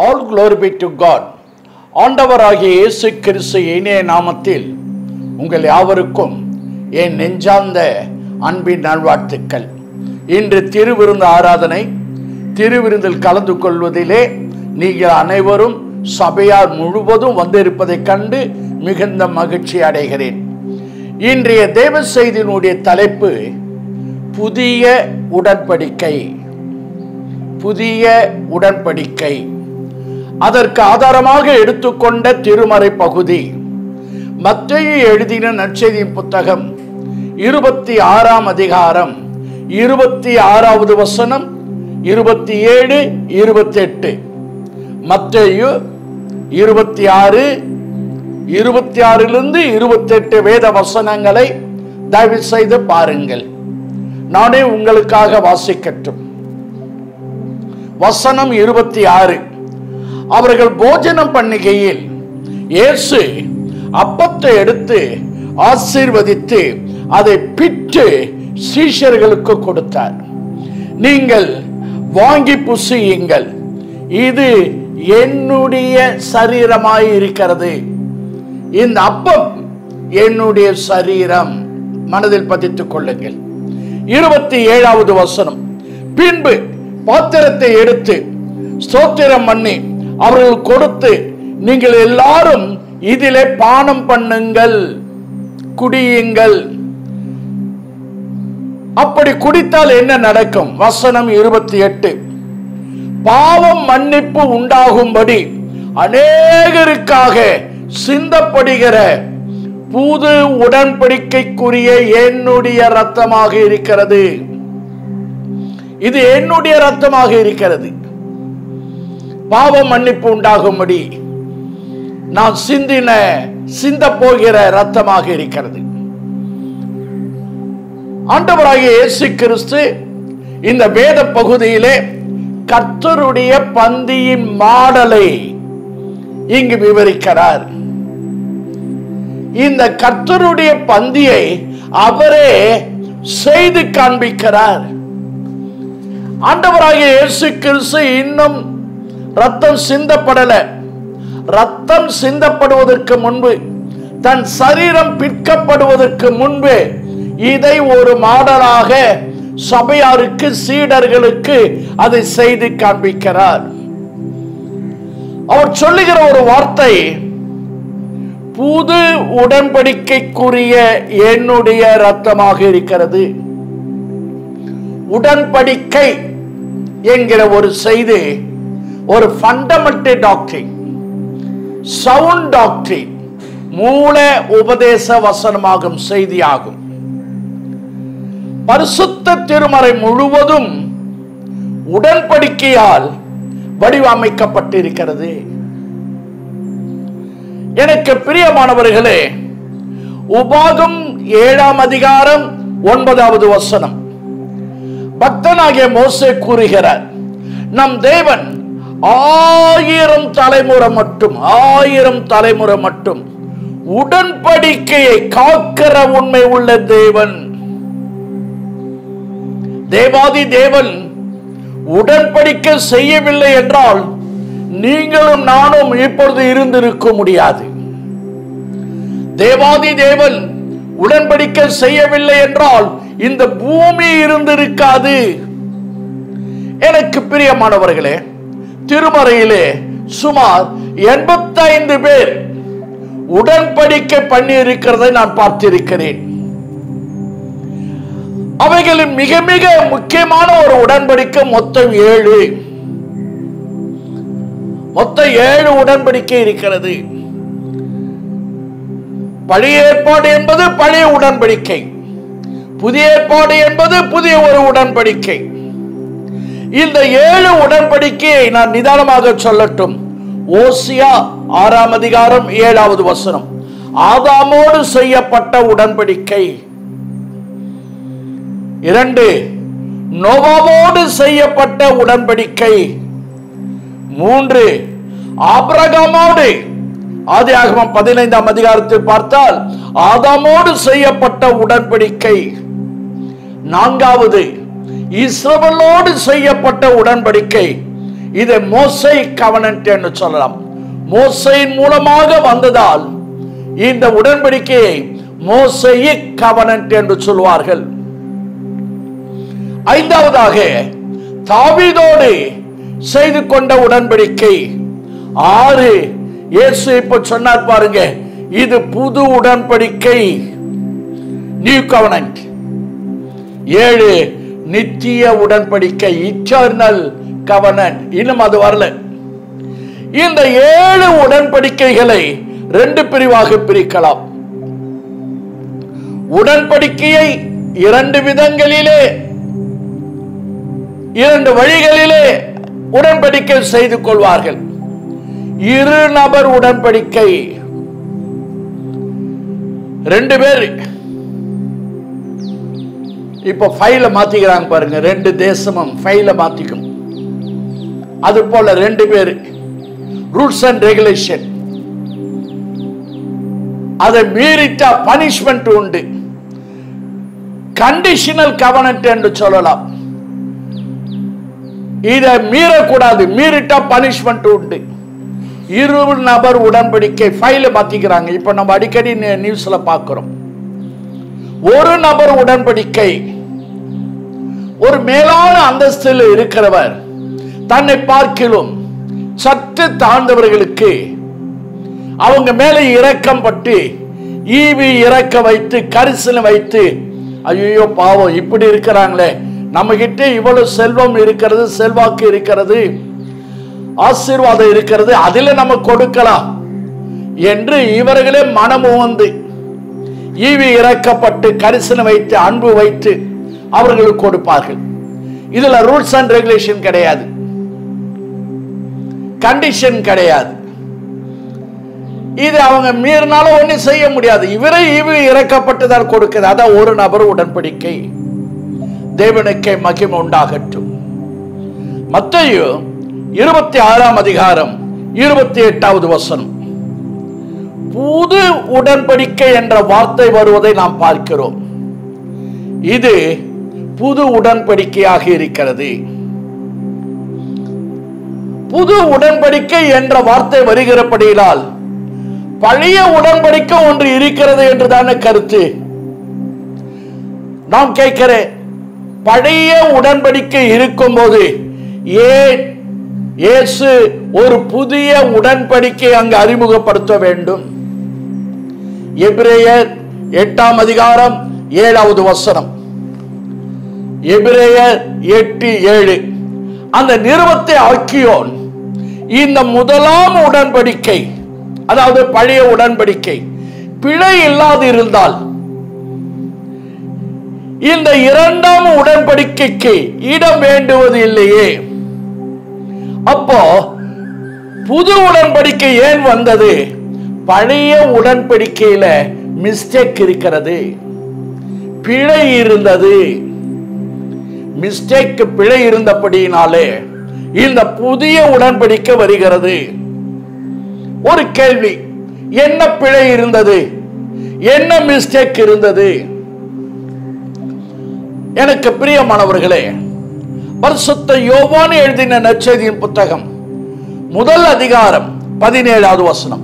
All glory be to God. ஆண்டவராகிய இயேசு கிறிஸ்து இனிய நாமத்தில் உங்கள் யாவருக்கும் என் நெஞ்சார்ந்த அன்பின் நல்வாழ்த்துக்கள். இன்று திருவிருந்து ஆராதனை. திருவிருந்தில் கலந்து கொள்வதிலே நீங்கள் அனைவரும் சபையார் முழுவதும் வந்திருப்பதை கண்டு மிகுந்த மகிழ்ச்சி அடைகிறேன். இன்றைய தேவ செய்தியினுடைய தலைப்பு புதிய உடன்படிக்கை. புதிய உடன்படிக்கை. அதற்கு ஆதாரமாக எடுத்துக்கொண்ட திருமறை பகுதி மத்தேயு எழுதின நற்செய்தியின் புத்தகம் 26ஆம் அதிகாரம் 26வது வசனம் 27, 28. மத்தேயு 26, 26லிருந்து 28 வேத வசனங்களை தயவு செய்து பாருங்கள். நானே உங்களுக்காக வாசிக்கட்டும். வசனம் 26. அவர்கள் போஜனம் பண்ணுகையில் இயேசு அப்பத்தை எடுத்து ஆசீர்வதித்து அதை பிட்டு சீஷர்களுக்கு கொடுத்தார். நீங்கள் வாங்கி புசியுங்கள், இது என்னுடைய சரீரமாய் இருக்கிறது. இந்த அப்பம் என்னுடைய சரீரம். மனதில் பதித்துக் கொள்ளுங்கள். 27வது வசனம். பின்பு பாத்திரத்தை எடுத்து ஸ்தோத்திரம் பண்ணி அவர்கள் கொடுத்து, நீங்கள் எல்லாரும் இதிலே பானம் பண்ணுங்கள், குடியுங்கள். அப்படி குடித்தால் என்ன நடக்கும்? வசனம் 28. பாவம் மன்னிப்பு உண்டாகும்படி அநேகருக்காக சிந்தப்படுகிற புது உடன்படிக்கைக்குரிய என்னுடைய இரத்தமாக இருக்கிறது. இது என்னுடைய இரத்தமாக இருக்கிறது. பாவம் மன்னிப்பு உண்டாகும்படி நான் சிந்த போகிற இரத்தமாக இருக்கிறது. ஆண்டவராகிய இயேசு கிறிஸ்து இந்த வேத பகுதியிலே கர்த்தருடைய பந்தியின் மாடலை இங்கு விவரிக்கிறார். இந்த கர்த்தருடைய பந்தியை அவரே செய்து காண்பிக்கிறார். ஆண்டவராகிய இயேசு கிறிஸ்து இன்னும் ரத்தம் சிந்தப்படல. ரத்தம் சிந்தப்படுவதற்கு முன்பு, தன் சரீரம் பிற்கப்படுவதற்கு முன்பு இதை ஒரு மாடலாக சபையாருக்கு, சீடர்களுக்கு அதை செய்து காண்பிக்கிறார். அவர் சொல்லுகிற ஒரு வார்த்தை, புது உடன்படிக்கைக்குரிய என்னுடைய இரத்தமாக இருக்கிறது. உடன்படிக்கை என்கிற ஒரு செய்தி ஒரு ஃபண்டமெண்டல் டாக்ட்ரின், சவுண்ட் டாக்ட்ரின், மூல உபதேச வசனமாகும் செய்தியாகும். பரிசுத்த திருமறை முழுவதும் உடன்படிக்கையால் வடிவமைக்கப்பட்டிருக்கிறது. எனக்கு பிரியமானவர்களே, உபாகம் 7ஆம் அதிகாரம் 9வது வசனம். பக்தனாகிய மோசே கூறுகிறார், நம் தேவன் 1000 தலைமுறை மட்டும் உடன்படிக்கையை காக்கிற உண்மை உள்ள தேவன். தேவாதி தேவன் உடன்படிக்கை செய்யவில்லை என்றால் நீங்களும் நானும் இப்பொழுது இருந்திருக்க முடியாது. தேவாதி தேவன் உடன்படிக்கை செய்யவில்லை என்றால் இந்த பூமி இருந்திருக்காது. எனக்கு பிரியமானவர்களே, திருமறையிலே சுமார் 85 பேர் உடன்படிக்கை பண்ணி இருக்கிறதை நான் பார்த்திருக்கிறேன். அவைகளில் மிக மிக முக்கியமான ஒரு உடன்படிக்கை மொத்தம் 7 உடன்படிக்கை இருக்கிறது. பழைய ஏற்பாடு என்பது பழைய உடன்படிக்கை, புதிய ஏற்பாடு என்பது புதிய ஒரு உடன்படிக்கை. இந்த 7 உடன்படிக்கையை நான் நிதானமாக சொல்லட்டும். ஓசியா 6ஆம் அதிகாரம் 7வது வசனம். ஆதாமோடு செய்யப்பட்ட உடன்படிக்கை. 2, நோவாவோடு செய்யப்பட்ட உடன்படிக்கை. 3, ஆபிரகாமோடு, ஆதியாகமம் 15ஆம் அதிகாரத்தில் பார்த்தால் ஆதாமோடு செய்யப்பட்ட உடன்படிக்கை. 4வது இஸ்ரவேலோடு செய்யப்பட்ட உடன்படிக்கை. இதை மோசே கவனன்ட் என்று சொல்லலாம். மோசையின் மூலமாக வந்ததால் இந்த உடன்படிக்கையை மோசேயிக் கவனன்ட் என்று சொல்வார்கள். ஐந்தாவதாக தாவீதோடு செய்து கொண்ட உடன்படிக்கை. 6 இயேசு இப்ப சொன்னார் பாருங்க, இது புது உடன்படிக்கை, நியூ கவனன்ட். 7 நித்திய உடன்படிக்கை, இட்டர்னல் கவனன்ட். இன்னும் அது வரல. இந்த 7 உடன்படிக்கைகளை 2 பிரிவாக பிரிக்கலாம். உடன்படிக்கையை 2 விதங்களிலே, 2 வழிகளிலே உடன்படிக்கை செய்து கொள்வார்கள். 2 நபர் உடன்படிக்கை. 2 பேர் இப்ப ஃபைல மாத்திக்கிறாங்க பாருங்க. 2 தேசமும் ஃபைல மாத்திக்கும். அது போல 2 பேர், ரூல்ஸ் அண்ட் ரெகுலேஷன். அதை மீறிட்டா பனிஷ்மெண்ட் உண்டு. கண்டிஷனல் கவனன்ட் என்று சொல்லலாம். இதை மீறக்கூடாது, மீறிட்டா பனிஷ்மெண்ட் உண்டு. 2 நபர் உடன்படிக்கை ஃபைல மாத்திக்கிறாங்க. இப்ப நம்ம அடிக்கடி நியூஸ்ல பார்க்கிறோம். 1 நபர் உடன்படிக்கை. ஒரு மேலான அந்தஸ்தில் இருக்கிறவர் தன்னை பார்க்கிலும் சற்று தாழ்ந்தவர்களுக்கு அவங்க மேல இரக்கம் பட்டு ஈவி இறக்க வைத்து கரிசனை வைத்து, ஐயோ பாவம் இப்படி இருக்கிறாங்களே, நம்ம கிட்ட இவ்வளவு செல்வம் இருக்கிறது, செல்வாக்கு இருக்கிறது, ஆசீர்வாதம் இருக்கிறது, அதில் நம்ம கொடுக்கலாம் என்று இவர்களே மனமும் வந்து ஈவி இறக்கப்பட்டு கரிசனை வைத்து அன்பு வைத்து அவர்களுக்கு கொடுப்பார்கள். இதுல ரூல்ஸ் அண்ட் ரெகுலேஷன் கிடையாது, கண்டிஷன் கிடையாது. இது அவங்க மீறினாலும் ஒன்னும் செய்ய முடியாது. இவரை ஈவி இறக்கப்பட்டதால் கொடுக்கிறது. அதான் 1 நபர் உடன்படிக்கை. தேவனுக்கே மகிமை உண்டாகட்டும். மத்தேயு 26ஆம் அதிகாரம் 28வது வசனம். புது உடன்படிக்கை என்ற வார்த்தை வருவதை நாம் பார்க்கிறோம். இது புது உடன்படிக்கையாக இருக்கிறது. புது உடன்படிக்கை என்ற வார்த்தை வருகிறபடியால் பழைய உடன்படிக்கை ஒன்று இருக்கிறது என்றுதான கருத்து. நாம் கேட்கிறேன், பழைய உடன்படிக்கை இருக்கும் போது ஏன் இயேசு ஒரு புதிய உடன்படிக்கை அங்கு அறிமுகப்படுத்த வேண்டும்? எபிரேயர் 8ஆம் அதிகாரம் 7வது வசனம். எபிரேயர் 8:7. அந்த நிறுவத்தை ஆக்கியோன் இந்த முதலாம் உடன்படிக்கை, அதாவது பழைய உடன்படிக்கை பிழை இல்லாது இருந்தால் இந்த 2ஆம் உடன்படிக்கைக்கு இடம் வேண்டுவது இல்லையே. அப்போ புது உடன்படிக்கை ஏன் வந்தது? பழைய உடன்படிக்கையில மிஸ்டேக் இருக்கிறது, பிழை இருந்தது. மிஸ்டேக், பிழை இருந்தபடியினாலே இந்த புதிய உடன்படிக்கை வருகிறது. ஒரு கேள்வி, என்ன பிழை இருந்தது? என்ன மிஸ்டேக் இருந்தது? எனக்கு பிரியமானவர்களே, பரிசுத்த யோவான் எழுதின நற்செய்தியின் புத்தகம் 1 அதிகாரம் 17வது வசனம்.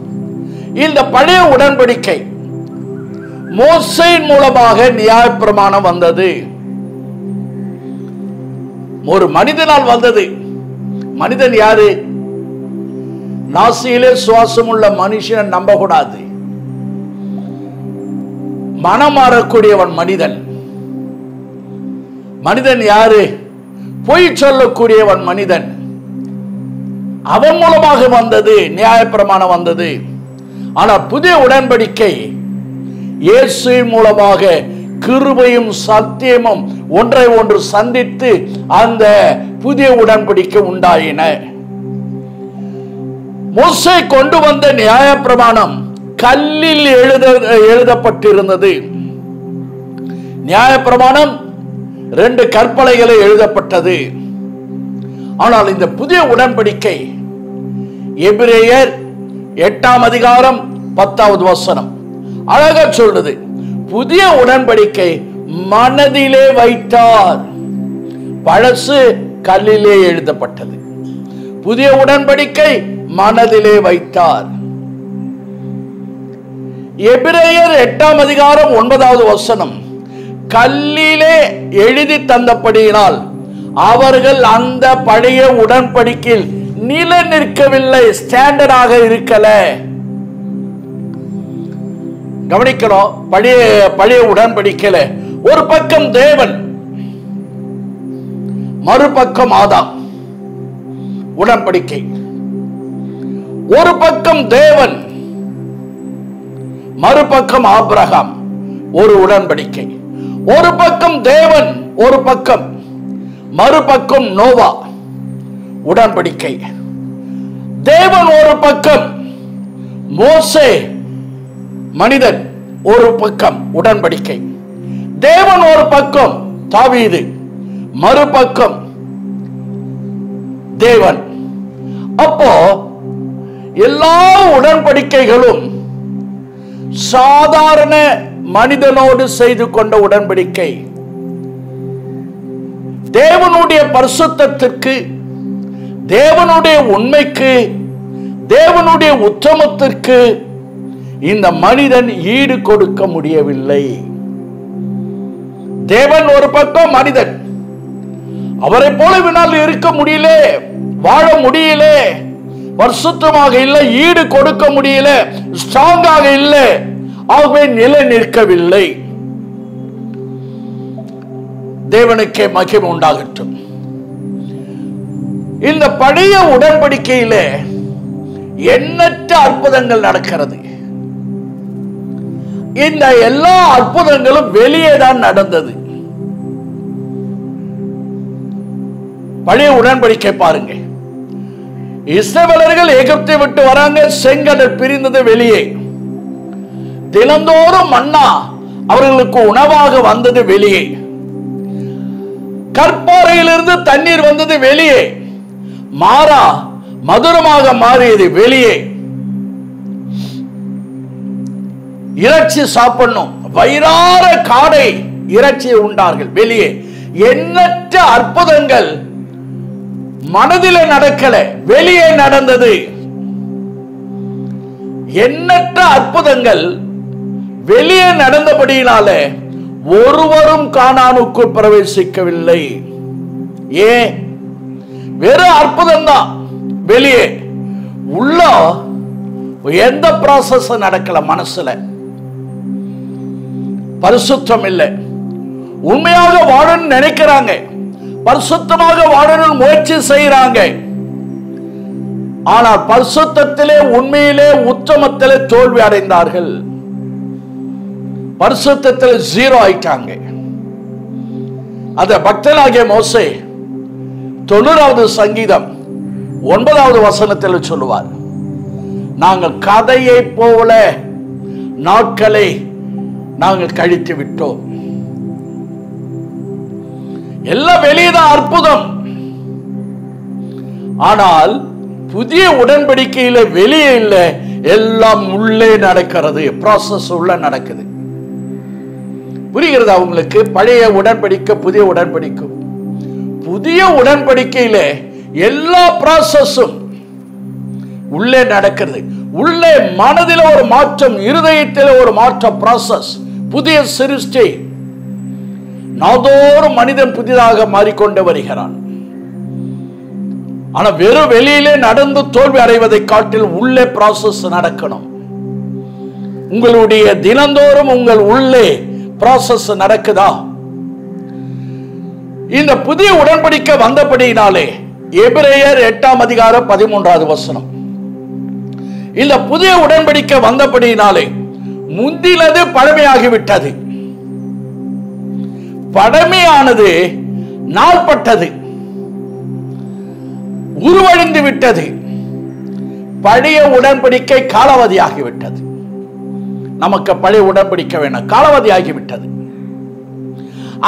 இந்த பழைய உடன்படிக்கை மோசேயின் மூலமாக நியாயப்பிரமாணம் வந்தது. ஒரு மனிதனால் வந்தது. மனிதன் யாரு? நாசியிலே சுவாசம் உள்ள மனுஷனை நம்பக்கூடாது. மனம் மாறக்கூடியவன் மனிதன். மனிதன் யாரு? பொய் சொல்லக்கூடியவன் மனிதன். அவன் மூலமாக வந்தது, நியாயப்பிரமாணம் வந்தது. ஆனால் புதிய உடன்படிக்கை இயேசு மூலமாக கிருபையும் சத்தியமும் ஒன்றை ஒன்று சந்தித்து அந்த புதிய உடன்படிக்கை உண்டாயின. மோசே கொண்டு வந்த நியாயப்பிரமாணம் கல்லில் எழுதப்பட்டிருந்தது. நியாயப்பிரமாணம் 2 கற்பலைகளை எழுதப்பட்டது. ஆனால் இந்த புதிய உடன்படிக்கை எபிரேயர் 8ஆம் அதிகாரம் 10வது வசனம் அழகா சொல்றது. புதிய உடன்படிக்கை மனதிலே வைத்தார். பழசு கல்லிலே எழுதப்பட்டது. புதிய உடன்படிக்கை மனதிலே வைத்தார். எபிரேயர் 8ஆம் அதிகாரம் 9வது வசனம், கல்லிலே எழுதி தந்தபடியினால் அவர்கள் அந்த பழைய உடன்படிக்கையில் நில நிற்கவில்லை, ஸ்டாண்டர்டாக இருக்கல. கவனிக்கிறோம். பழைய உடன்படிக்கையில ஒரு பக்கம் தேவன், மறுபக்கம் ஆதாம் உடன்படிக்கை. ஒரு பக்கம் தேவன், மறுபக்கம் ஆபிரகாம் ஒரு உடன்படிக்கை. ஒரு பக்கம் தேவன், ஒரு பக்கம், மறுபக்கம் நோவா உடன்படிக்கை. தேவன் ஒரு பக்கம், மோசே மனிதன் ஒரு பக்கம் உடன்படிக்கை. தேவன் ஒரு பக்கம், தாவீது, மறுபக்கம் தேவன். அப்போ எல்லா உடன்படிக்கைகளும் சாதாரண மனிதனோடு செய்து கொண்ட உடன்படிக்கை. தேவனுடைய பரிசுத்தத்திற்கு, தேவனுடைய உண்மைக்கு, தேவனுடைய உத்தமத்திற்கு இந்த மனிதன் ஈடு கொடுக்க முடியவில்லை. தேவன் ஒரு பக்கம், மனிதன் அவரை போலவினால் இருக்க முடியல, வாழ முடியல, பரிசுத்தமாக இல்லை, ஈடு கொடுக்க முடியல, ஸ்ட்ராங்காக இல்லை, ஆகவே நிலை நிற்கவில்லை. தேவனுக்கே மகிமை உண்டாகட்டும். இந்த பழைய உடன்படிக்கையில எண்ணற்ற அற்புதங்கள் நடக்கிறது. இந்த எல்லா அற்புதங்களும் வெளியே தான் நடந்தது. பழைய உடன்படிக்கை பாருங்க. இஸ்ரவேலர்கள் எகிப்தை விட்டு வராங்க, செங்கடல் பிரிந்தது வெளியே. தினந்தோறும் மன்னா அவர்களுக்கு உணவாக வந்தது வெளியே. கற்பாறையிலிருந்து தண்ணீர் வந்தது வெளியே. மாறா மதுரமாக மாறியது வெளியே. இறைச்சி சாப்பிடணும், வயிறார காடை இறைச்சி உண்டார்கள் வெளியே. எண்ணற்ற அற்புதங்கள் மனதில் நடக்கல, வெளியே நடந்தது. எண்ணற்ற அற்புதங்கள் வெளியே நடந்தபடியினால ஒருவரும் கானானுக்குள் பிரவேசிக்கவில்லை. ஏன்? வெறும் அற்புதம் தான் வெளியே, உள்ள எந்த ப்ராசஸ் நடக்கல. மனசுல பரிசுத்தம் இல்லை. உண்மையாக வாழணும்னு நினைக்கிறாங்க, பரிசுத்தமாக வாழணும் முயற்சி செய்யறாங்க. ஆனால் பரிசுத்தத்திலே, உண்மையிலே, உத்தமத்திலே தோல்வி அடைந்தார்கள். பரிசுத்தத்தில் ஜீரோ ஆயிட்டாங்க. அத பக்தனாகிய மோசே 90வது சங்கீதம் 9வது வசனத்தில் சொல்லுவார், நாங்கள் கதையை போல நாட்களை நாங்கள் கழித்து விட்டோம். எல்லாம் வெளியேதான் அற்புதம். ஆனால் புதிய உடன்படிக்கையில வெளியே இல்லை, எல்லாம் உள்ளே நடக்கிறது. ப்ராசஸ் உள்ள நடக்குது. புரிகிறதா உங்களுக்கு? பழைய உடன்படிக்கை, புதிய உடன்படிக்கை. புதிய உடன்படிக்கையில எல்லா ப்ராசஸும் உள்ளே நடக்கிறது. உள்ளே மனதில் ஒரு மாற்றம், இருதயத்தில் ஒரு மாற்றம், ப்ராசஸ், புதிய சிருஷ்டி. நாள்தோறும் மனிதன் புதிதாக மாறிக்கொண்டு வருகிறான். ஆனா வெறும் வெளியிலே நடந்து தோல்வி அடைவதை காட்டில் உள்ளே ப்ராசஸ் நடக்கணும். உங்களுடைய தினந்தோறும் உங்கள் உள்ளே ப்ராசஸ் நடக்குதா? இந்த புதிய உடன்படிக்கை வந்தபடியினாலே எபிரேயர் 8ஆம் அதிகாரம் 13வது வசனம், இந்த புதிய உடன்படிக்கை வந்தபடியினாலே முந்தினது பழமையாகிவிட்டது. பழமையானது நாள்பட்டது, உருவழிந்து விட்டது. பழைய உடன்படிக்கை காலாவதியாகிவிட்டது. நமக்கு பழைய உடன்படிக்கை வேணும், காலாவதியாகிவிட்டது.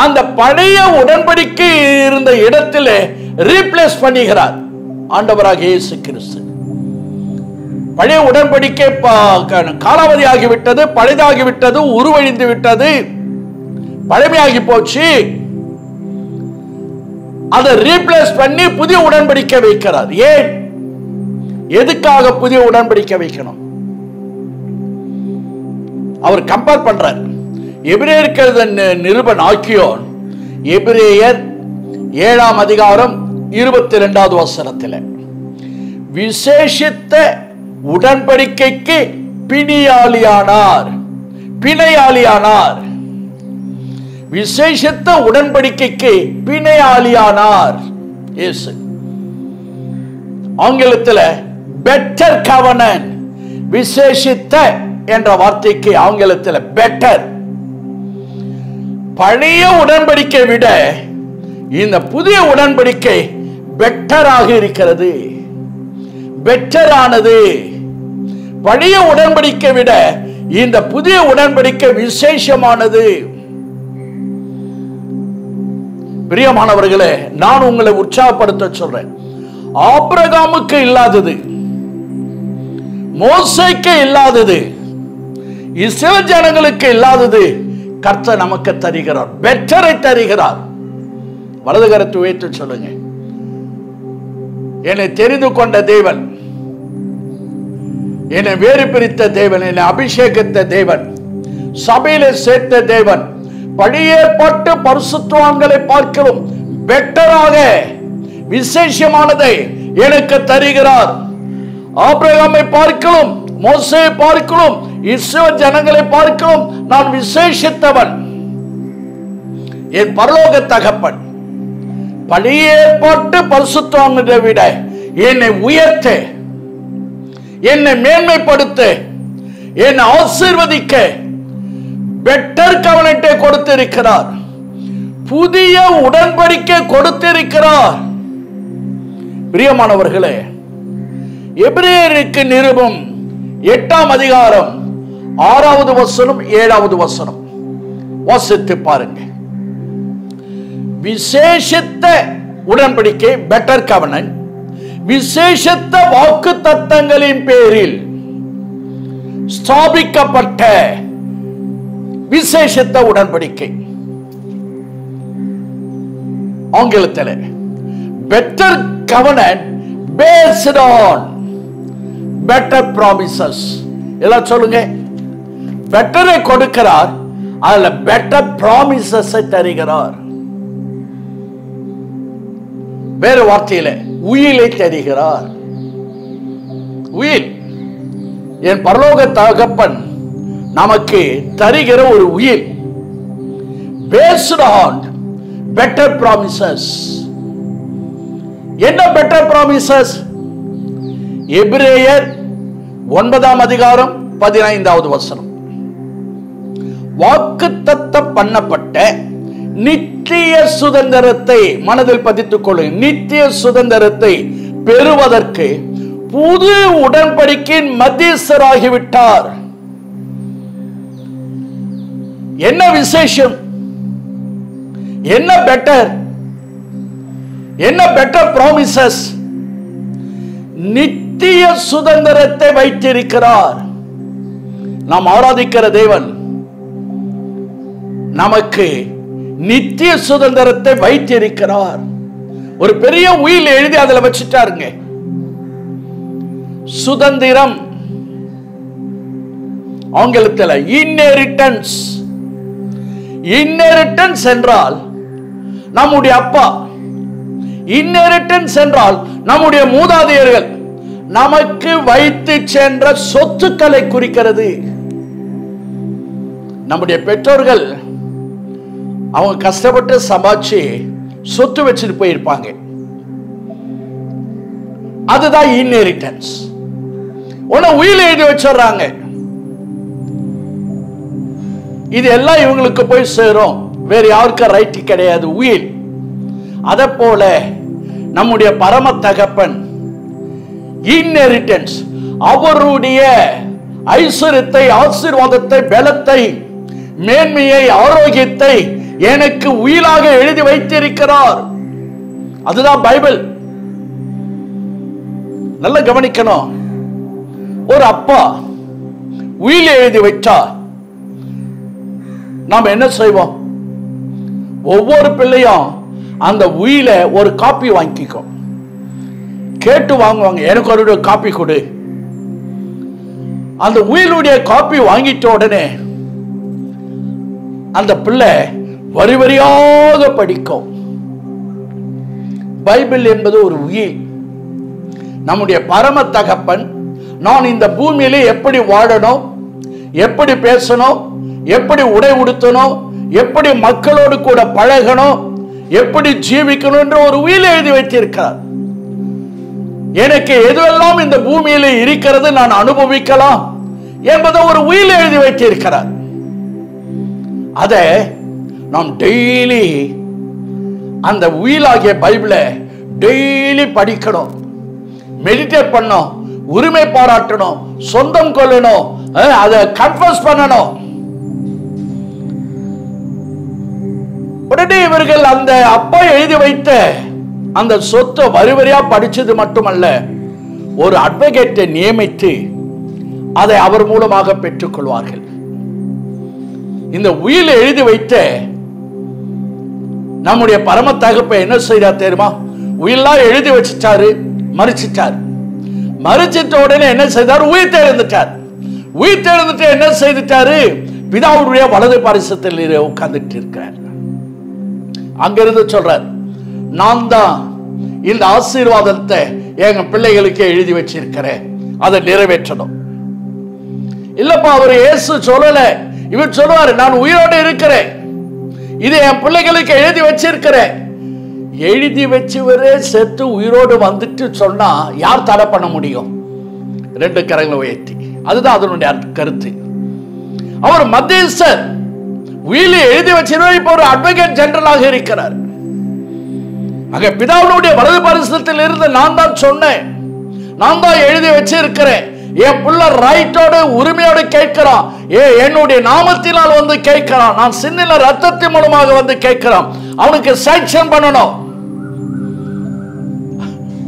அந்த பழைய உடன்படிக்கை இருந்த இடத்திலே ரீப்ளேஸ் பண்ணுகிறார் ஆண்டவராக இயேசு கிறிஸ்து. பழைய உடன்படிக்கை காலாவதியாகிவிட்டது, பழையதாகிவிட்டது, உருவழிந்து விட்டது, பழமையாகி போச்சு. அதை ரீப்ளேஸ் பண்ணி புதிய உடன்படிக்கை வைக்கிறார். ஏன்? எதுக்காக புதிய உடன்படிக்கை வைக்கணும்? அவர் கம்பேர் பண்றார். எபிரேயருக்கு நிருபன் ஆக்கியோன் எபிரேயர் 7ஆம் அதிகாரம் 22வது வசனத்தில் விசேஷித்த உடன்படிக்கைக்கு பிணியாளியானார். விசேஷித்த உடன்படிக்கைக்கு பிணையாளியானார் இயேசு. ஆங்கிலத்தில் பெட்டர் கவனன், விசேஷித்த என்ற வார்த்தைக்கு ஆங்கிலத்தில் பெட்டர். பழைய உடன்படிக்கை விட இந்த புதிய உடன்படிக்கை பெட்டராக இருக்கிறது. பெட்டரானது. பழைய உடன்படிக்கை விட இந்த புதிய உடன்படிக்கை விசேஷமானது. பிரியமானவர்களே, நான் உங்களை உற்சாகப்படுத்த சொல்றேன். ஆபிரகாமுக்கு இல்லாதது, மோசேக்கு இல்லாதது, இஸ்ரவேல் ஜனங்களுக்கு இல்லாதது கர்த்தர் நமக்கு தருகிறார். பெட்டரை தருகிறார். வலது கரத்தை உயர்த்தி சொல்லுங்க. என்னை தெரிந்து கொண்ட தேவன், என்னை வேறு பிரித்த தேவன், என்னை அபிஷேகித்த தேவன், சபையில சேர்த்த தேவன் பழைய ஏற்பாட்டு பரிசுத்தவான்களை பார்க்கிறோம் பெட்டராக விசேஷமானதை எனக்கு தருகிறார். ஆபிரகாமை பார்க்கிறோம், மோசேயை பார்க்கிறோம், இஸ்ரவேல் ஜனங்களை பார்க்கிறோம். நான் விசேஷித்தவன். என் பரலோக தகப்பன் பழைய ஏற்பாட்டு பரிசுத்தவான்களை விட என்னை உயர்த்த, என்னை மேன்மைப்படுத்த, என்னை ஆசீர்வதிக்க பெட்டர் கவனத்தை கொடுத்திருக்கிறார். புதிய உடன்படிக்கை கொடுத்திருக்கிறார். பிரியமானவர்களே, எபிரேயருக்கு நிருபம் 8ஆம் அதிகாரம் 6வது வசனம் 7வது வசனம் வாசித்து பாருங்க. விசேஷித்த உடன்படிக்கை பெட்டர் கவனன்ட், விசேஷித்த வாக்கு தத்தங்களின் பேரில் ஸ்தாபிக்கப்பட்ட விசேஷித்த உடன்படிக்கை. ஆங்கிலத்தில் better covenant based on better promises. எல்லாம் சொல்லுங்க. பெட்டரை கொடுக்கிறார், அதுல பெட்டர் ப்ராமிசஸ் தருகிறார். வேறு வார்த்தையில உயிலை தருகிறார். உயில், என் பரலோக தகப்பன் நமக்கு தருகிற ஒரு உயில். based on better promises. என்ன பெட்டர் ப்ராமிசஸ்? எபிரேயர் 9ஆம் அதிகாரம் 15வது வசனம். வாக்குத்தத்தம் பண்ணப்பட்ட நித்திய சுதந்திரத்தை மனதில் பதித்துக் கொள்ளுங்கள். நித்திய சுதந்திரத்தை பெறுவதற்கு புது உடன்படிக்கையின் மத்தியஸ்தராகிவிட்டார். என்ன விசேஷம்? என்ன பெட்டர்? என்ன பெட்டர் ப்ராமிசஸ்? நித்திய சுதந்திரத்தை வைத்திருக்கிறார். நாம் ஆராதிக்கிற தேவன் நமக்கு நித்திய சுதந்திரத்தை வைத்திருக்கிறார். ஒரு பெரிய உயில் எழுதி அதுல வச்சுட்டாருங்க. சுதந்திரம் ஆங்கிலத்தில் இன்ஹெரிட்டன்ஸ். இன்ஹெரிட்டன்ஸ் என்றால் நம்முடைய அப்பா, இன்ஹெரிட்டன்ஸ் என்றால் நம்முடைய மூதாதையர்கள் நமக்கு வைத்து சென்ற சொத்துக்களை குறிக்கிறது. நம்முடைய பெற்றோர்கள் அவங்க கஷ்டப்பட்டு சம்பாதிச்சு சொத்து வச்சுட்டு போயிருப்பாங்க. அதுதான் இன்ஹெரிட்டன்ஸ். உடனே உயில் எழுதி வச்சிடறாங்க. இது எல்லாம் இவங்களுக்கு போய் சேரும், வேற யாருக்கும் ரைட் கிடையாது. உயில். அத போல நம்முடைய பரம தகப்பன் இன்ஹெரிட்டன்ஸ், அவருடைய ஐஸ்வர்யத்தை, ஆசீர்வாதத்தை, பலத்தை, மேன்மையை, ஆரோக்கியத்தை எனக்கு உயிலாக எழுதி வைத்திருக்கிறார். அதுதான் பைபிள். நல்ல கவனிக்கணும். ஒரு அப்பா உயில் எழுதி வச்சா நாம் என்ன செய்வோம்? ஒவ்வொரு பிள்ளையும் அந்த உயில ஒரு காப்பி வாங்கிக்கும். கேட்டு வாங்குவாங்க, எனக்கு ஒரு காப்பி கொடு. அந்த உயிலுடைய காப்பி வாங்கிட்ட உடனே அந்த பிள்ளை வரி வரியாக படிக்கும். பைபிள் என்பது ஒரு உயிர். நம்முடைய பரம தகப்பன் நான் இந்த பூமியிலே எப்படி வாழணும், எப்படி பேசணும், எப்படி உடை உடுத்தணும், எப்படி மக்களோடு கூட பழகணும், எப்படி ஜீவிக்கணும் என்ற ஒரு உயிரை எழுதி வைத்திருக்கிறார். எனக்கு எதுவெல்லாம் இந்த பூமியில இருக்கிறது நான் அனுபவிக்கலாம் என்பதை ஒரு உயிரை எழுதி வைத்திருக்கிறார். அதை நாம் டெய்லி அந்த உயிலாகிய பைபிளை டெய்லி படிக்கணும், மெடிடேட் பண்ணணும், உரிமை பாராட்டணும், சொந்தம் கொள்ளணும், அதை கன்ஃபஸ் பண்ணணும். உடனே இவர்கள் அந்த அப்பா எழுதி வைத்த அந்த சொத்தை வரி வரியா படிச்சது மட்டுமல்ல, ஒரு அட்வொகேட்டை நியமித்து அதை அவர் மூலமாக பெற்றுக் கொள்வார்கள். இந்த உயிரை எழுதி வைத்த நம்முடைய பரம தகப்பை என்ன செய்தார் தெரியுமா? உயிரெல்லாம் எழுதி வச்சுட்டாரு, மறிச்சிட்டார். மறிச்சிட்ட உடனே என்ன செய்தார்? உயிர் தெழுந்துட்டார். உயிர் தெழுந்துட்டு என்ன செய்துட்டாரு? பிதாவுடைய வலது பாரிசத்தில் உட்கார்ந்துட்டு இருக்கிறார். அங்கிருந்து சொல்றார், நான் தான் இந்த ஆசீர்வாதத்தை எங்க பிள்ளைகளுக்கு எழுதி வச்சிருக்கிறேன், அதை நிறைவேற்றணும். இல்லப்பா, அவர் இயேசு சொல்லல, இவர் சொல்லுவாரு, நான் உயிரோடு இருக்கிறேன், இதை என் பிள்ளைகளுக்கு எழுதி வச்சிருக்கிறேன். எழுதி வச்சுவரே செத்து உயிரோடு வந்துட்டு சொன்னா யார் தடை பண்ண முடியும்? ரெண்டு கரங்களை உயர்த்தி. அதுதான் அதனுடைய கருத்து. அவர் மத்தியஸ்தர், உயிரை எழுதி வச்சிருவார். இப்ப ஒரு அட்வொகேட் ஜெனரலாக இருக்கிறார். அங்க பிதாவுடைய வலது பாரிசத்தில் இருந்து நான் தான் சொன்னேன், நான் தான் எழுதி வச்சிருக்கிறேன். என் புள்ள ரைட்டோடு உரிமையோடு கேட்கிறான், என்னுடைய நாமத்தினால் வந்து கேட்கிறான், நான் சின்ன ரத்தத்தின் மூலமாக வந்து கேட்கிறான், அவனுக்கு சாங்ஷன் பண்ணணும்.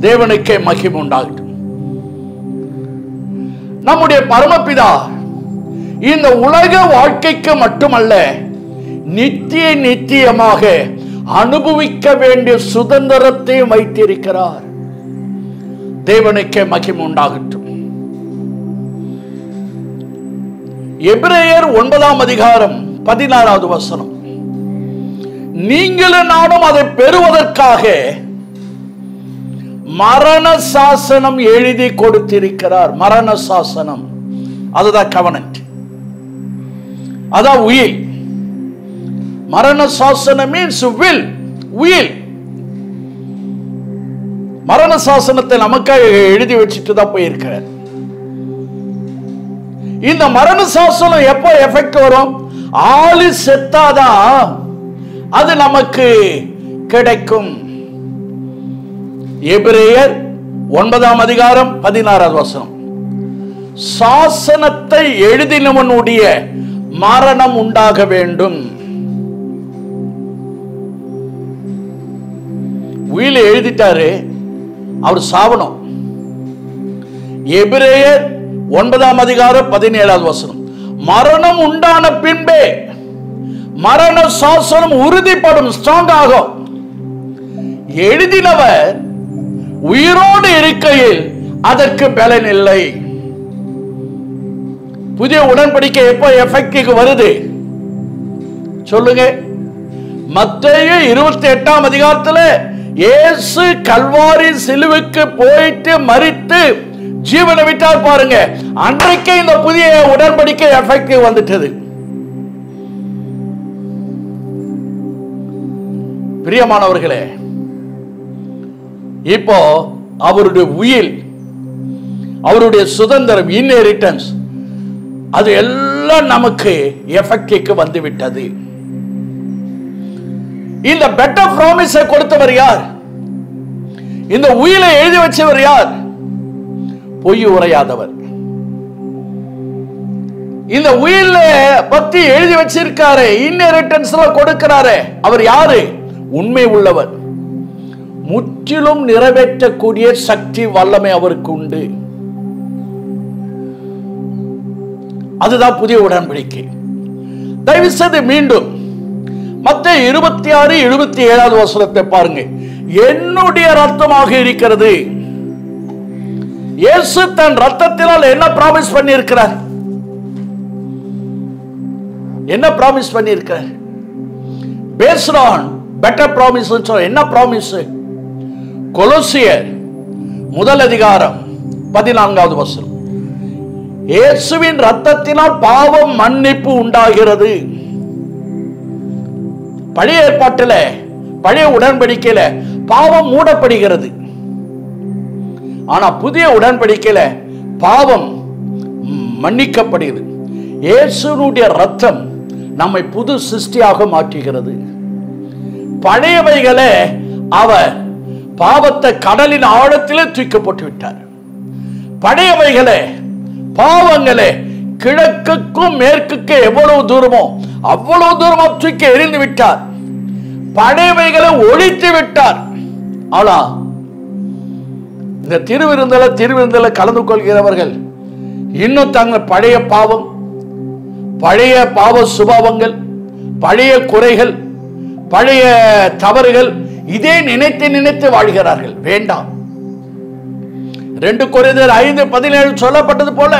தேவனுக்கே மகிமை உண்டாகட்டும். நம்முடைய பரமபிதா இந்த உலக வாழ்க்கைக்கு மட்டுமல்ல, நித்தியமாக அனுபவிக்க வேண்டிய சுதந்திரத்தை வைத்திருக்கிறார். தேவனுக்கே மகிமை உண்டாகட்டும். எபிரேயர் 9:16 நீங்களும் நானும் அதை பெறுவதற்காக மரண சாசனம் எழுதி கொடுத்திருக்கிறார். மரண சாசனம், அதுதான் கவனன்ட், அதான் உயில். மரண சாசனம் மீன்ஸ் வில், உயில். மரண சாசனத்தை நமக்காக எழுதி வச்சுட்டு தான் போயிருக்கிறார். இந்த மரண சாசனம் எப்போ எஃபெக்ட் வரும்? ஆளு செத்தாதான் அது நமக்கு கிடைக்கும். எபிரேயர் 9:16 சாசனத்தை எழுதினவனுடைய மரணம் உண்டாக வேண்டும். உயிரை எழுதிட்டாரு, அவர் சாவணும். எபிரேயர் 9:17 மரணம் உண்டான பின்பே மரண சாசனம் உறுதிப்படும், ஸ்ட்ராங் ஆகும். எழுதினவர் உயிரோடு இருக்கையில் அதற்கு பலன் இல்லை. புதிய உடன்படிக்கை எப்போ எஃபெக்டிவ் வருது சொல்லுங்க? மத்தேயு 28 இயேசு கல்வாரி சிலுவைக்கு போயிட்டு மரித்து ஜீவனை விட்டார் பாருங்க, அன்றைக்கே இந்த புதிய உடன்படிக்கை எஃபெக்டிவ் வந்துட்டது. பிரியமானவர்களே, இப்போ அவருடைய உயில், அவருடைய சுதந்திரம், இன்ஹெரிட்டன்ஸ், அது எல்லாம் நமக்கு எஃபெக்டிவ்க்கு வந்துவிட்டது. இந்த பெட்டர் ப்ராமிஸை கொடுத்தவர் யார்? இந்த உயிரை எழுதி வச்சவர் யார்? பொய் உரையாதவர். இந்த உயிரை பத்தி எழுதி வச்சிருக்காரு, இன்ஹெரிட்டன்ஸ்ல கொடுக்கிறாரு. அவர் யாரு? உண்மை உள்ளவர். முற்றிலும் நிறைவேற்றக்கூடிய சக்தி வல்லமை அவருக்கு உண்டு. அதுதான் புதிய உடன்படிக்கை. தயவு செய்து மீண்டும் மத்தேயு 26:77 பாருங்க. என்னுடைய ரத்தமாக இருக்கிறது, இயேசு தன் ரத்தத்தினால் என்ன பிராமிஸ் பண்ணி இருக்கிறார்? என்ன பிராமிஸ் பண்ணி இருக்கிறார்? based on better promise. என்ன பிராமிஸ்? கொலோசியர் முதல் அதிகாரம் 14வது வசனம். இயேசுவின் ரத்தத்தினால் பாவம் மன்னிப்பு உண்டாகிறது. பழைய ஏற்பாட்டில், பழைய உடன்படிக்கையில பாவம் மூடப்படுகிறது. ஆனா புதிய உடன்படிக்கையில பாவம் மன்னிக்கப்படுகிறது. இயேசுனுடைய ரத்தம் நம்மை புது சிருஷ்டியாக மாற்றுகிறது. பழையவைகளை அவர் பாவத்தை கடலின் ஆழத்திலே தூக்கி போட்டு விட்டார். பழையவைகளை, பாவங்களை கிழக்குக்கும் மேற்குக்கு எவ்வளவு தூரமோ அவ்வளவு தூரமா தூக்கி எறிந்து விட்டார். பழையவைகளை ஒழித்து விட்டார். ஆனா இந்த திருவிருந்தல கலந்து கொள்கிறவர்கள் இன்னும் தங்கள் பழைய பாவம், பழைய பாவ சுபாவங்கள், பழைய குறைகள், பழைய தவறுகள் இதே நினைத்து நினைத்து வாழ்கிறார்கள். வேண்டாம். 2 கொரிந்தியர் 5:17 சொல்லப்பட்டது போல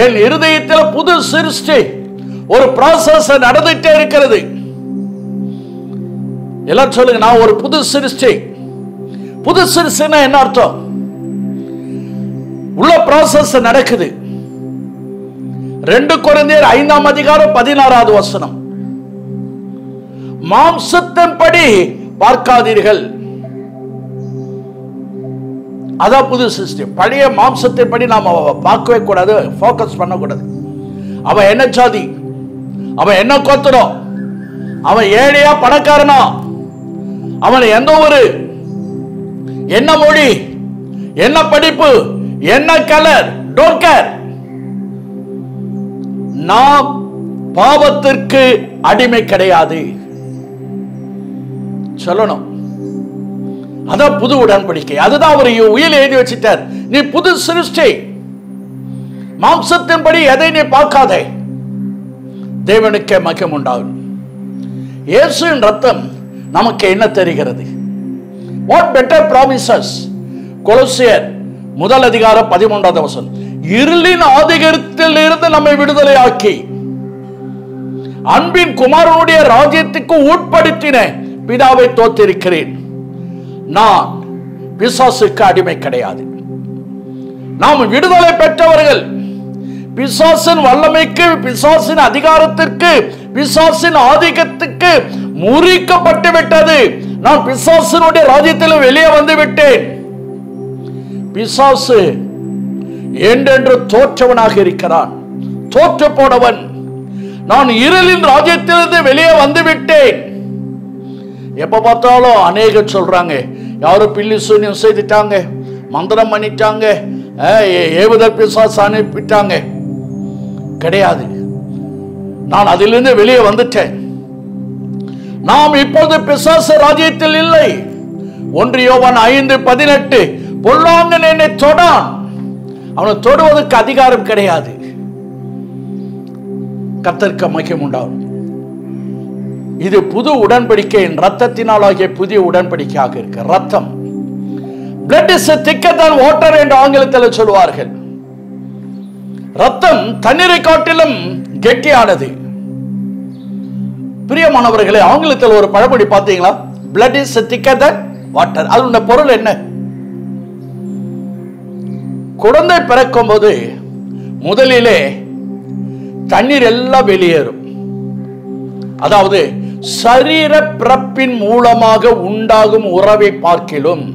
என் இருதயத்தில் புது சிருஷ்டி ஒரு ப்ராசஸ் நடந்துட்டே இருக்கிறது. எல்லாம் சொல்லுங்க, நான் ஒரு புது சிருஷ்டி. புது சிருஷ்டினா என்ன அர்த்தம்? உள்ள ப்ராசஸ் நடக்குது. 2 கொரிந்தியர் 5ஆம் அதிகாரம் 16வது வசனம். மாம்சத்தின்படி பார்க்காதீர்கள். அதான் புது சிஸ்டம். பழைய மாம்சத்தின்படி நாம பார்க்கவே கூடாது, போக்கஸ் பண்ணக்கூடாது. அவன் என்ன சாதி, அவன் என்ன கோத்திரம், அவன் ஏழையா பணக்காரனா, அவன் எந்த ஒரு, என்ன மொழி, என்ன படிப்பு, என்ன கலர், டோன்ட் கேர். நாம் பாவத்திற்கு அடிமை கிடையாது சொல்லணும். அதான் புது உடன்படிக்கை. அதுதான் அவர் உயில் எழுதி வச்சிட்டார். நீ புது சிருஷ்டி. மாம்சத்தின்படி எதை நீ பார்க்காதே. தேவனுக்கே மகிமை உண்டாகும். இயேசுவின் ரத்தம் நமக்கு என்ன தெரிகிறது? What better promises? கொலோசியர் முதல் அதிகாரம் 13வது வசனம். இருளின் ஆதிக்கத்தில் இருந்து நம்மை விடுதலை ஆக்கி அன்பின் குமாரனுடைய ராஜ்யத்துக்கு உட்படுத்தின பிதாவை தோத்திருக்கிறேன். நான் பிசாசுக்கு அடிமை கிடையாது. நாம் விடுதலை பெற்றவர்கள். பிசாசின் வல்லமைக்கு, பிசாசின் அதிகாரத்திற்கு, பிசாசின் ஆதிக்கத்துக்கு முறிக்கப்பட்டு விட்டது. நான் பிசாசினுடைய ராஜ்யத்தில் வெளியே வந்து விட்டேன். பிசாசு என்றென்று தோற்றவனாக இருக்கிறான், தோற்று போனவன். நான் இருளின் ராஜ்யத்திலிருந்து வெளியே வந்து விட்டேன். எப்ப பார்த்தாலும் அநேகர் சொல்றாங்க, யாரும் பில்லி சூன்யம் செய்துட்டாங்க, மந்திரம் பண்ணிட்டாங்க, ஏவுதல் பிசாசு அனுப்பிட்டாங்க. கிடையாது. நான் அதிலிருந்து வெளியே வந்துட்டேன். நாம் இப்பொழுது பிசாசு ராஜ்யத்தில் இல்லை. 1 யோவான் 5:18 பொல்லாங்கன் என்னை தொடான். அவனை தொடுவதற்கு அதிகாரம் கிடையாது. கர்த்தருக்கு மகிமை உண்டாகும். இது புது உடன்படிக்கையின் ரத்தத்தினால் ஆகிய புதிய உடன்படிக்கையாக இருக்கு. ரத்தம், blood is thicker than water என்று ஆங்கிலத்தில் சொல்வார்கள். ரத்தம் தண்ணீரை காட்டிலும் கெட்டியானது. பிரியமானவர்களே, ஆங்கிலத்தில் ஒரு பழமொழி பார்த்தீங்களா? blood is thicker than water. அதனுடைய பொருள் என்ன? குழந்தை பிறக்கும் போது முதலிலே தண்ணீர் எல்லாம் வெளியேறும். அதாவது சரீர பிறப்பின் மூலமாக உண்டாகும் உறவை பார்க்கிலும்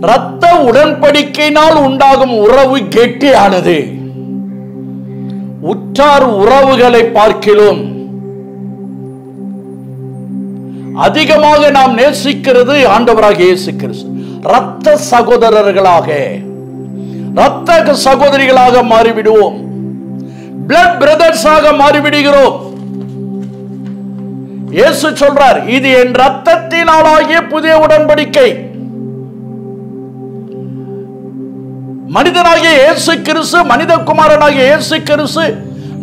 இரத்த உடன்படிக்கையினால் உண்டாகும் உறவு கெட்டியானது. உற்றார் உறவுகளை பார்க்கிலும் அதிகமாக நாம் நேசிக்கிறது ஆண்டவராக இயேசு கிறிஸ்து. இரத்த சகோதரர்களாக, இரத்த சகோதரிகளாக மாறிவிடுவோம். blood brothers ஆக மாறிவிடுகிறோம். இயேசு சொல்றார், இது என் இரத்தத்தினாலாகிய புதிய உடன்படிக்கை. மனிதனாகிய இயேசு கிறிஸ்து, மனித குமாரனாகிய இயேசு கிறிஸ்து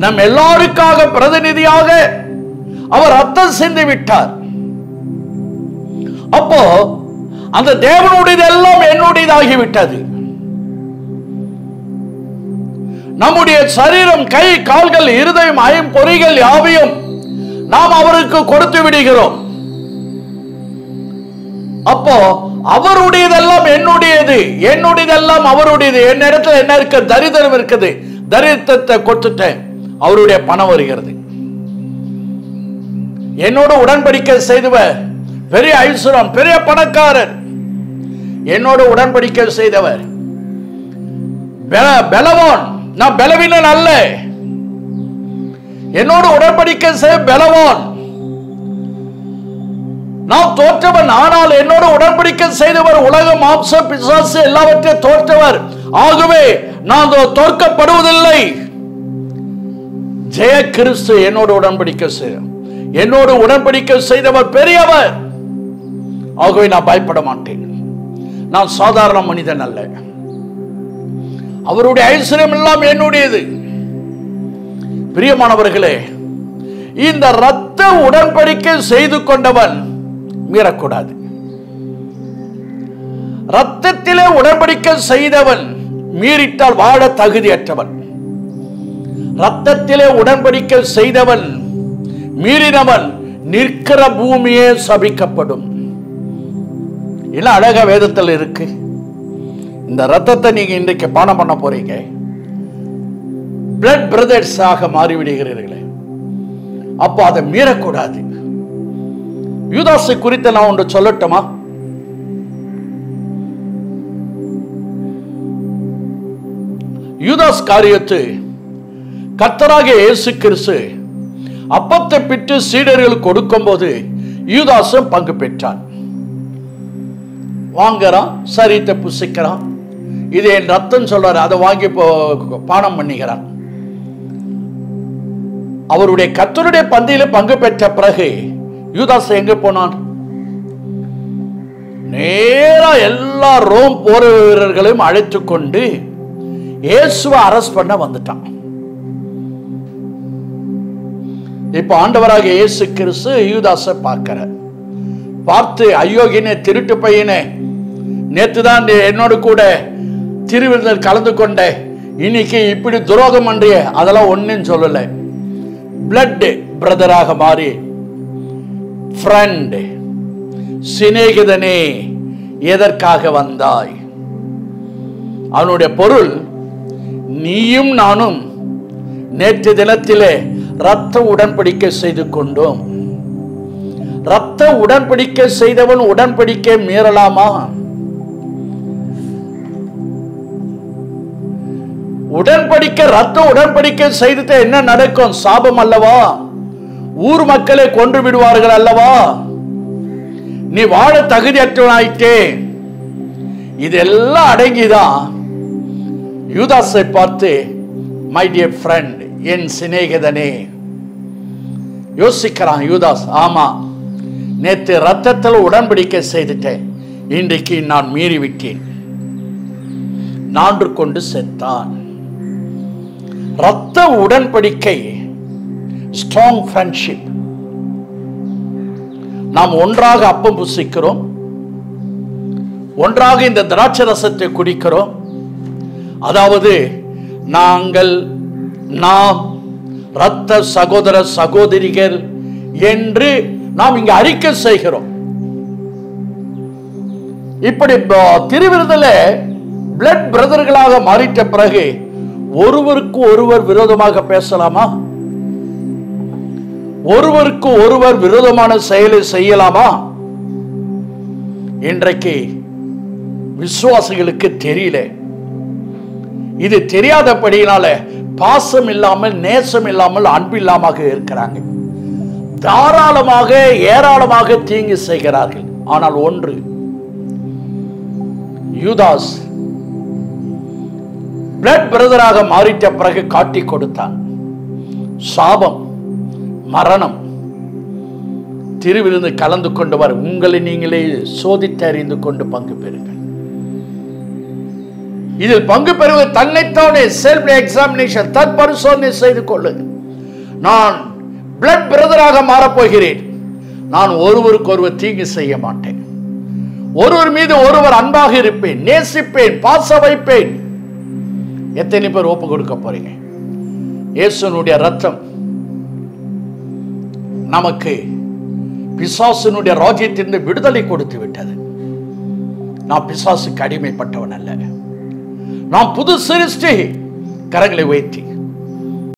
நம் எல்லாருக்காக பிரதிநிதியாக அவர் ரத்தம் சிந்தி விட்டார். அப்போ அந்த தேவனுடையது எல்லாம் என்னுடையதாகிவிட்டது. நம்முடைய சரீரம், கை, கால்கள், இருதயம், ஐம்பொறிகள் யாவையும் நாம் அவருக்கு கொடுத்து விடுகிறோம். அப்போ அவருடையதெல்லாம் என்னுடையது, என்னுடையதெல்லாம் அவருடையது. என் இடத்துல என்ன இருக்கு? தரித்திரம் இருக்குது. தரித்திரத்தை கொடுத்துட்டேன், அவருடைய பணம் வருகிறது. என்னோட உடன்படிக்கை செய்தவர் பெரிய ஐஸ்வரம், பெரிய பணக்காரர். என்னோட உடன்படிக்கை செய்தவர் பலவான், நான் பலவீனன் அல்ல. என்னோட உடன்படிக்கை செய்ய பலவான், நான் தோற்றவன். ஆனால் என்னோட உடன்படிக்கை செய்தவர் உலக மாம்ச பிசாசு எல்லாவற்றையும் தோற்றவர். ஆகவே நான் தோற்கப்படுவதில்லை. ஜெய கிறிஸ்து என்னோட உடன்படிக்கை செய்ய, என்னோட உடன்படிக்கை செய்தவர் பெரியவர். ஆகவே நான் பயப்பட மாட்டேன். நான் சாதாரண மனிதன் அல்ல. அவருடைய ஐஸ்வர்யம் எல்லாம் என்னுடையது. பிரியமானவர்களே, இந்த இரத்த உடன்படிக்கை செய்து கொண்டவன் மீறக்கூடாது. இரத்தத்திலே உடன்படிக்கை செய்தவன் மீறிட்டால் வாழ தகுதியற்றவன். இரத்தத்திலே உடன்படிக்கை செய்தவன் மீறினவன் நிற்கிற பூமியே சபிக்கப்படும். இல்ல அழகா வேதத்தில் இருக்கு. இந்த ரத்தத்தை நீங்க இன்றைக்கு பானம் பண்ண போறீங்க, பிளட் பிரதர்ஸ் ஆக மாறிவிடுகிறீர்களே. அப்போ அதை மீறக்கூடாது. யூதாசை குறித்து நான் ஒன்று சொல்லட்டுமா? யூதாஸ் காரியத்து கர்த்தராகிய இயேசு கிறிஸ்து அப்பத்தை பிட்டு சீடர்களுக்கு கொடுக்கும் போது யூதாசும் பங்கு பெற்றான். வாங்குறான், சரீரத்தை புசிக்கிறான். இது என் ரத்தம் சொல்றாரு, அதை வாங்கி பானம் பண்ணிக்கிறான். அவருடைய கர்த்தருடைய பந்தியில பங்கு பெற்ற பிறகு யூதாஸ் எங்க போனான்? நேரா எல்லா ரோம் போர் வீரர்களையும் அழைத்து கொண்டு இயேசுவை அரெஸ்ட் பண்ண வந்துட்டான். இப்ப ஆண்டவராக இயேசு கிறிஸ்து யூதாஸை பார்க்கிறார். பார்த்து, அயோக்கியனே, திருட்டு பையனே, நேத்துதான் என்னோட கூட திருவிருந்தில் கலந்து கொண்ட, இன்னைக்கு இப்படி துரோகம் பண்றிய, அதெல்லாம் ஒன்னும் சொல்லல. பிளட் பிரதராக மாறி, ஃப்ரெண்ட், சிநேகிதனே, எதற்காக வந்தாய்? அவனுடைய பொருள், நீயும் நானும் நேற்று தினத்திலே இரத்த உடன்படிக்கை செய்து கொண்டோம். இரத்த உடன்படிக்கை செய்தவன் உடன்படிக்கை மீறலாமா? உடன்படிக்கை, இரத்த உடன்படிக்கை செய்துட்டு என்ன நடக்கும்? சாபம் அல்லவா? ஊர் மக்களை கொன்று விடுவார்கள் அல்லவா? நீ வாழ தகுதியற்றவனாயிட்டே. இதெல்லாம் அடங்கிதான் யூதாஸை பார்த்து, மை டியர் ஃப்ரெண்ட், என் சிநேகிதனே. யோசிக்கிறான் யூதாஸ், ஆமா, நேற்று ரத்தத்தில் உடன்படிக்கை செய்துட்டேன், இன்றைக்கு நான் மீறிவிட்டேன். நான்று கொண்டு செத்தான். இரத்த உடன்படிக்கை, ஸ்ட்ராங் ஃப்ரெண்ட்ஷிப். நாம் ஒன்றாக அப்பம் புசிக்கிறோம், ஒன்றாக இந்த திராட்சை ரசத்தை குடிக்கிறோம். அதாவது நாம் இரத்த சகோதர சகோதரிகள் என்று நாம் இங்க அறிக்கை செய்கிறோம். இப்படி திருவிருந்தில பிளட் பிரதர்களாக மாறிட்ட பிறகு ஒருவருக்கு ஒருவர் விரோதமாக பேசலாமா? ஒருவருக்கு ஒருவர் விரோதமான செயலை செய்யலாமா? இன்றைக்கு விசுவாசிகளுக்கு தெரியல. இது தெரியாதபடியினால பாசம் இல்லாமல், நேசம் இல்லாமல், அன்பு இல்லாமல் இருக்கிறாங்க. தாராளமாக, ஏராளமாக தீங்கு செய்கிறார்கள். ஆனால் ஒன்று, யூதாஸ் பிளட் பிரதராக மாறிட்ட பிறகு காட்டி கொடுத்தான். சாபம், மரணம். திருவிருந்து கலந்து கொண்டவர், உங்களை நீங்களே சோதித்து அறிந்து கொண்டு பங்கு பெறுங்கள். இதில் பங்கு பெறுவது தன்னைத்தானே செல்ஃப் எக்ஸாமினேஷன், தற்பரிசோதனை செய்து கொள்ளுங்க. நான் பிளட் பிரதராக மாறப்போகிறேன். நான் ஒருவருக்கு ஒருவர் தீங்கு செய்ய மாட்டேன். ஒருவர் மீது ஒருவர் அன்பாக இருப்பேன், நேசிப்பேன், பாச வைப்பேன். எத்தனை பேர் ஒப்பு கொடுக்க போறீங்க? இயேசுனுடைய ரத்தம் நமக்கு பிசாசினுடைய ராஜ்யத்திலிருந்து விடுதலை கொடுத்து விட்டது. நான் பிசாசுக்கு அடிமைப்பட்டவன் அல்ல, நான் புது சிருஷ்டி. கரங்களை உயர்த்தி